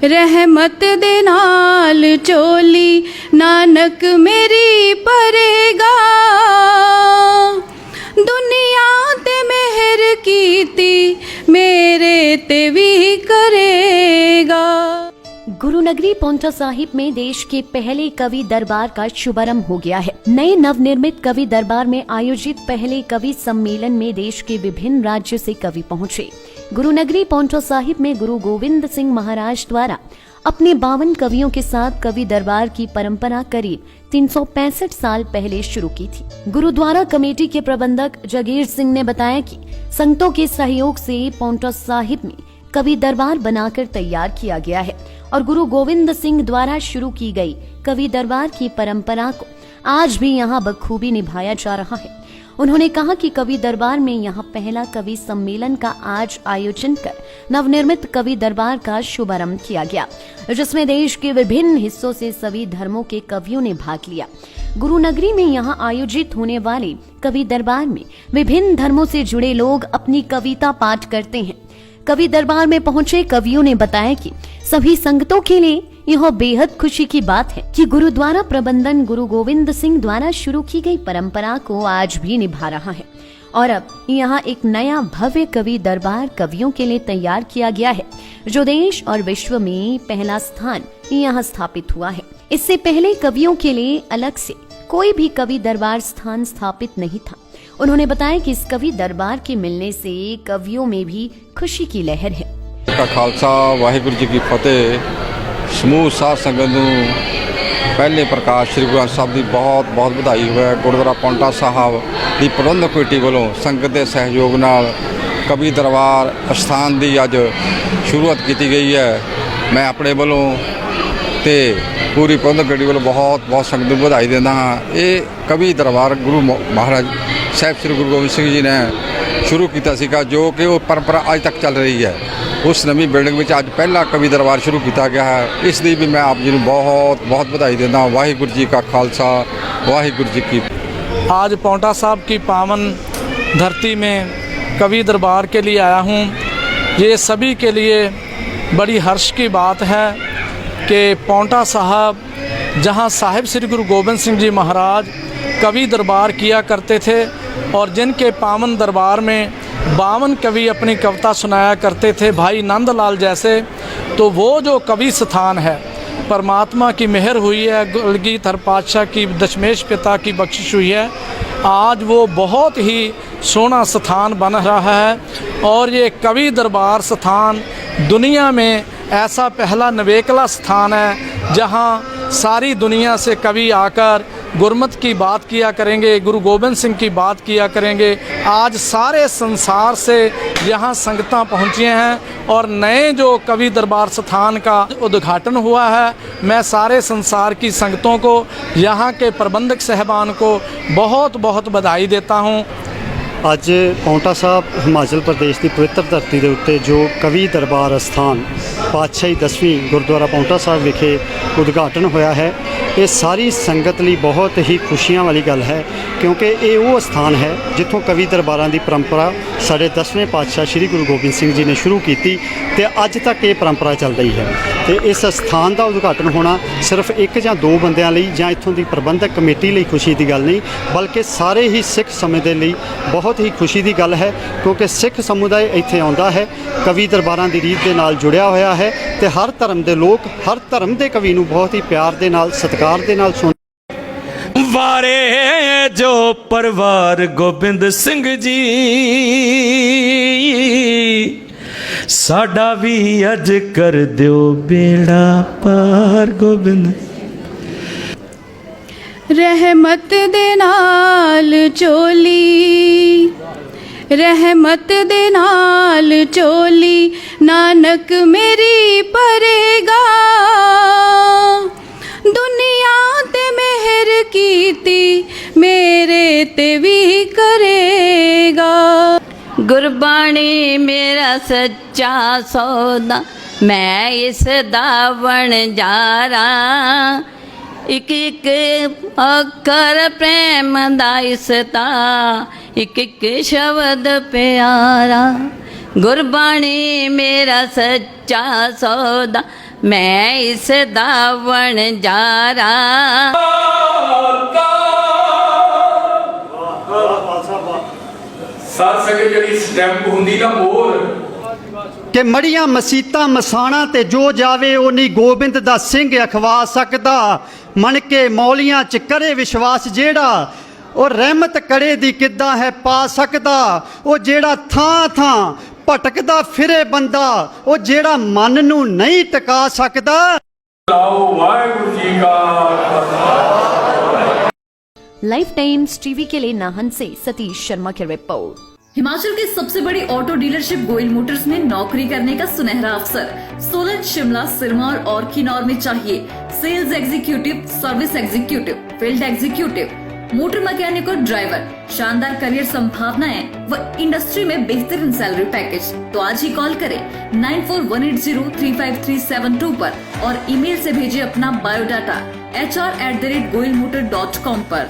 रहमत दे नाल चोली नानक मेरी भरेगा। दुनिया ते मेहर कीती मेरे ते भी करेगा। गुरु नगरी पांवटा साहिब में देश के पहले कवि दरबार का शुभारंभ हो गया है। नए नवनिर्मित कवि दरबार में आयोजित पहले कवि सम्मेलन में देश के विभिन्न राज्यों से कवि पहुंचे। गुरु नगरी पांवटा साहिब में गुरु गोविंद सिंह महाराज द्वारा अपने 52 कवियों के साथ कवि दरबार की परंपरा करीब 365 साल पहले शुरू की थी। गुरुद्वारा कमेटी के प्रबंधक जगीर सिंह ने बताया कि संतों के सहयोग से पांवटा साहिब में कवि दरबार बनाकर तैयार किया गया है और गुरु गोविंद सिंह द्वारा शुरू की गई कवि दरबार की परंपरा को आज भी यहाँ बखूबी निभाया जा रहा है। उन्होंने कहा कि कवि दरबार में यहाँ पहला कवि सम्मेलन का आज आयोजन कर नवनिर्मित कवि दरबार का शुभारंभ किया गया, जिसमें देश के विभिन्न हिस्सों से सभी धर्मों के कवियों ने भाग लिया। गुरु नगरी में यहाँ आयोजित होने वाले कवि दरबार में विभिन्न धर्मों से जुड़े लोग अपनी कविता पाठ करते हैं। कवि दरबार में पहुंचे कवियों ने बताया कि सभी संगतों के लिए यह बेहद खुशी की बात है कि गुरुद्वारा प्रबंधन गुरु गोविंद सिंह द्वारा शुरू की गई परंपरा को आज भी निभा रहा है और अब यहाँ एक नया भव्य कवि दरबार कवियों के लिए तैयार किया गया है, जो देश और विश्व में पहला स्थान यहाँ स्थापित हुआ है। इससे पहले कवियों के लिए अलग से कोई भी कवि दरबार स्थान स्थापित नहीं था। उन्होंने बताया कि इस कवि दरबार के मिलने से कवियों में भी खुशी की लहर है। का खालसा वाहिगुरु जी की फतेह। समूह साध संगत नूं पहले प्रकाश श्री गुरु ग्रंथ साहिब की बहुत बहुत बधाई होवे। गुरुद्वारा पांवटा साहिब की प्रबंधक कमेटी वालों संगत के सहयोग नाल कवि दरबार स्थान की अज शुरुआत की गई है। मैं अपने वालों ते पूरी प्रबंधक कमेटी वालों बहुत बहुत संगत नूं बधाई देना हाँ। ये कवि दरबार गुरु महाराज साहब श्री गुरु गोबिंद सिंह जी ने शुरू किया सीगा, जो कि वो परंपरा अज तक चल रही है। उस नवी बिल्डिंग में अज पहला कवि दरबार शुरू किया गया है। इसलिए भी मैं आप जी को बहुत बहुत बधाई देना। वाहिगुरु जी का खालसा वाहिगुरु जी की। आज पांवटा साहिब की पावन धरती में कवि दरबार के लिए आया हूँ। ये सभी के लिए बड़ी हर्ष की बात है कि पांवटा साहिब जहाँ साहिब श्री गुरु गोबिंद सिंह जी महाराज कवि दरबार किया करते थे और जिनके पावन दरबार में 52 कवि अपनी कविता सुनाया करते थे, भाई नंदलाल जैसे, तो वो जो कवि स्थान है परमात्मा की मेहर हुई है, गलगीधर पातशाह की दशमेश पिता की बख्शिश हुई है। आज वो बहुत ही सोना स्थान बन रहा है और ये कवि दरबार स्थान दुनिया में ऐसा पहला नवेकला स्थान है जहाँ सारी दुनिया से कवि आकर गुरमत की बात किया करेंगे, गुरु गोबिंद सिंह की बात किया करेंगे। आज सारे संसार से यहाँ संगतां पहुँची हैं और नए जो कवि दरबार स्थान का उद्घाटन हुआ है। मैं सारे संसार की संगतों को, यहाँ के प्रबंधक साहबान को बहुत बहुत बधाई देता हूँ। ਅੱਜ ਪਾਉਂਟਾ ਸਾਹਿਬ ਹਿਮਾਚਲ ਪ੍ਰਦੇਸ਼ ਦੀ ਪਵਿੱਤਰ ਧਰਤੀ ਦੇ ਉੱਤੇ ਜੋ ਕਵੀ ਦਰਬਾਰ ਅਸਥਾਨ ਪਾਤਸ਼ਾਹੀ 10ਵੀਂ ਗੁਰਦੁਆਰਾ ਪਾਉਂਟਾ ਸਾਹਿਬ ਵਿਖੇ ਉਦਘਾਟਨ ਹੋਇਆ ਹੈ। ਇਹ ਸਾਰੀ ਸੰਗਤ ਲਈ ਬਹੁਤ ਹੀ ਖੁਸ਼ੀਆਂ ਵਾਲੀ ਗੱਲ ਹੈ, ਕਿਉਂਕਿ ਇਹ ਉਹ ਸਥਾਨ ਹੈ ਜਿੱਥੋਂ ਕਵੀ ਦਰਬਾਰਾਂ ਦੀ ਪਰੰਪਰਾ ਸਾਡੇ 10ਵੇਂ ਪਾਤਸ਼ਾਹ ਸ੍ਰੀ ਗੁਰੂ ਗੋਬਿੰਦ ਸਿੰਘ ਜੀ ਨੇ ਸ਼ੁਰੂ ਕੀਤੀ ਤੇ ਅੱਜ ਤੱਕ ਇਹ ਪਰੰਪਰਾ ਚੱਲ ਰਹੀ ਹੈ। ਤੇ ਇਸ ਸਥਾਨ ਦਾ ਉਦਘਾਟਨ ਹੋਣਾ ਸਿਰਫ ਇੱਕ ਜਾਂ ਦੋ ਬੰਦਿਆਂ ਲਈ ਜਾਂ ਇੱਥੋਂ ਦੀ ਪ੍ਰਬੰਧਕ ਕਮੇਟੀ ਲਈ ਖੁਸ਼ੀ ਦੀ ਗੱਲ ਨਹੀਂ, ਬਲਕਿ ਸਾਰੇ ਹੀ ਸਿੱਖ ਸਮੂਹ ਦੇ ਲਈ ਬਹੁਤ ਹੀ ਖੁਸ਼ੀ ਦੀ ਗੱਲ ਹੈ, ਕਿਉਂਕਿ ਸਿੱਖ ਸਮੁਦਾਇ ਇੱਥੇ ਆਉਂਦਾ ਹੈ, ਕਵੀ ਦਰਬਾਰਾਂ ਦੀ ਰੀਤ ਦੇ ਨਾਲ ਜੁੜਿਆ ਹੋਇਆ ਹੈ ਤੇ ਹਰ ਧਰਮ ਦੇ ਲੋਕ ਹਰ ਧਰਮ ਦੇ ਕਵੀ ਨੂੰ ਬਹੁਤ ਹੀ ਪਿਆਰ ਦੇ ਨਾਲ ਸਤਿਕਾਰ ਦੇ ਨਾਲ ਸੁਣ ਵਾਰੇ ਜੋ ਪਰਿਵਾਰ ਗੋਬਿੰਦ ਸਿੰਘ ਜੀ ਸਾਡਾ ਵੀ ਅੱਜ ਕਰ ਦਿਓ ਬੇੜਾ ਪਾਰ ਗੋਬਿੰਦ। रहमत दे नाल चोली रहमत दे नाल चोली नानक मेरी भरेगा। दुनिया ते मेहर कीती मेरे ते भी करेगा। गुरबाणी मेरा सच्चा सौदा मैं इस दावण जारा। एक एक अखर प्रेम दा इसता एक एक शब्द प्यारा। गुरबाणी मेरा सच्चा सौदा, मैं इस दावण जा रहा। ਸਾਧ ਸੰਗਤ ਜਿਹੜੀ ਸਟੈਂਪ ਹੁੰਦੀ ਨਾ ਮੋਹਰ ਕਿ ਮੜੀਆਂ ਮਸੀਤਾਂ ਮਸਾਣਾ ਤੇ ਜੋ ਜਾਵੇ ਉਹ ਨਹੀਂ ਗੋਬਿੰਦ ਦਾ ਸਿੰਘ ਅਖਵਾ ਸਕਦਾ। ਮਨ ਕੇ ਮੌਲੀਆਂ ਚ ਕਰੇ ਵਿਸ਼ਵਾਸ ਜਿਹੜਾ, ਉਹ ਰਹਿਮਤ ਕੜੇ ਦੀ ਕਿੱਦਾਂ ਹੈ ਪਾ ਸਕਦਾ। ਉਹ ਜਿਹੜਾ ਥਾਂ ਥਾਂ ਭਟਕਦਾ ਫਿਰੇ ਬੰਦਾ, ਉਹ ਜਿਹੜਾ ਮਨ ਨੂੰ ਨਹੀਂ ਟਿਕਾ ਸਕਦਾ। ਲਾਓ ਵਾਹਿਗੁਰੂ ਜੀ ਕਾ लाइफ टाइम्स टीवी के लिए नाहन से सतीश शर्मा की रिपोर्ट। हिमाचल की सबसे बड़ी ऑटो डीलरशिप गोयल मोटर्स में नौकरी करने का सुनहरा अवसर। सोलन, शिमला, सिरमौर और किन्नौर में चाहिए sales executive, service executive, field executive, motor mechanic और ड्राइवर। शानदार करियर संभावनाएं व इंडस्ट्री में बेहतरीन सैलरी पैकेज। तो आज ही कॉल करें 9418035372 पर और ईमेल से भेजिए अपना बायोडाटा hr@goilmotor.com पर।